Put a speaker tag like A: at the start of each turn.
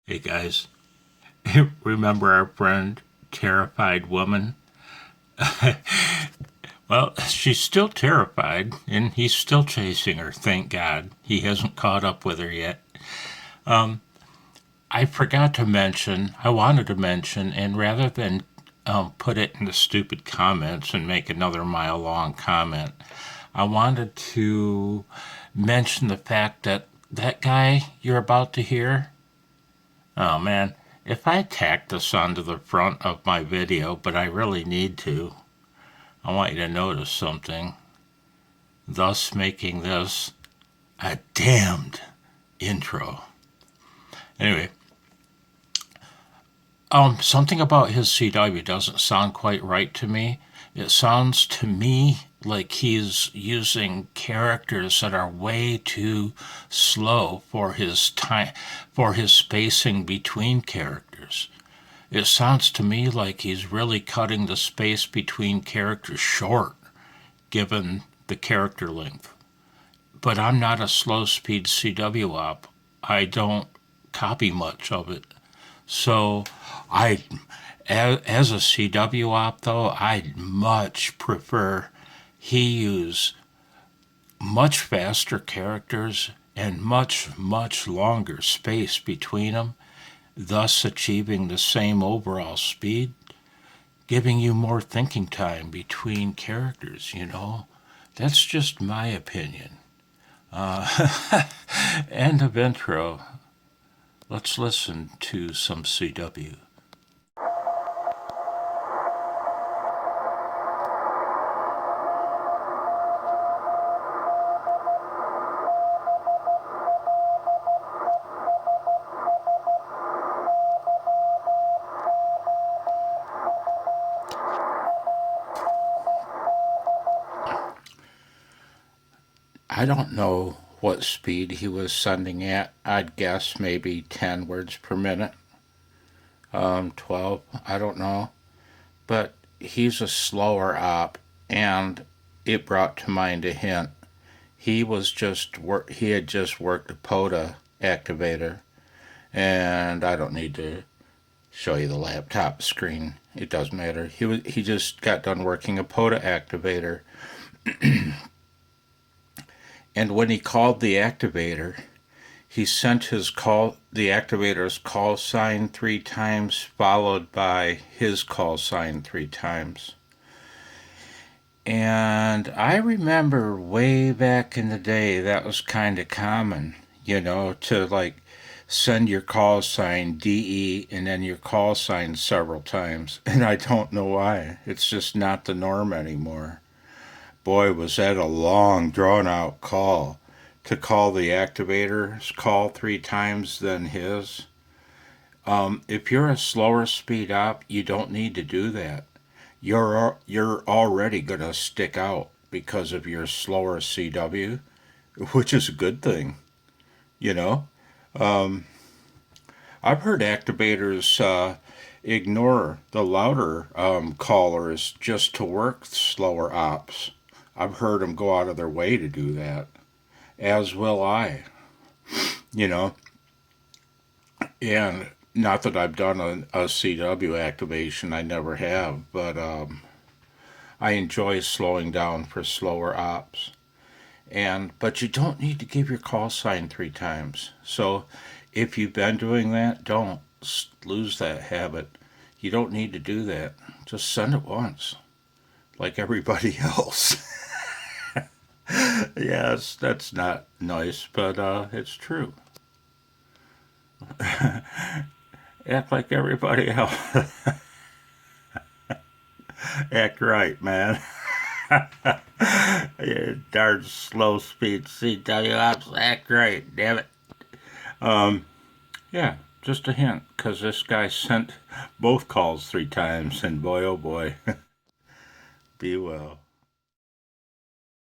A: Hey guys, remember our friend, Terrified Woman? Well, she's still terrified, and he's still chasing her, thank God. He hasn't caught up with her yet. I forgot to mention, I wanted to mention, and rather than put it in the stupid comments and make another mile long comment, I wanted to mention the fact that that guy you're about to hear. Oh man, if I tack this onto the front of my video, but I really need to, I want you to notice something, thus making this a damned intro. Anyway, something about his CW doesn't sound quite right to me. It sounds to me like he's using characters that are way too slow for his time, for his spacing between characters. It sounds to me like he's really cutting the space between characters short, given the character length. But I'm not a slow speed CW op. I don't copy much of it. So I, as a CW op though, I'd much prefer he use much faster characters and much longer space between them, thus achieving the same overall speed, giving you more thinking time between characters. That's just my opinion. End of intro. Let's listen to some CW. I don't know what speed he was sending at. I'd guess maybe 10 words per minute. 12, I don't know. But he's a slower op, and it brought to mind a hint. He had just worked a POTA activator, and I don't need to show you the laptop screen. It doesn't matter. He just got done working a POTA activator, and when he called the activator, he sent the activator's call sign 3 times, followed by his call sign 3 times. And I remember way back in the day that was kind of common, to like send your call sign DE and then your call sign several times. And I don't know why. It's just not the norm anymore. Boy, was that a long, drawn out call to call the activator's call 3 times than his. If you're a slower speed op, you don't need to do that. You're already gonna stick out because of your slower CW, which is a good thing. You know, I've heard activators ignore the louder callers just to work slower ops. I've heard them go out of their way to do that, as will I. You know, and not that I've done a CW activation, I never have, but I enjoy slowing down for slower ops. But you don't need to give your call sign 3 times. So if you've been doing that, don't lose that habit. You don't need to do that. Just send it once, like everybody else. Yes, that's not nice, but it's true. Act like everybody else. Act right, man. You darn slow speed CW ops. Act right, damn it. Yeah, just a hint, because this guy sent both calls 3 times, and boy, oh boy. Be well.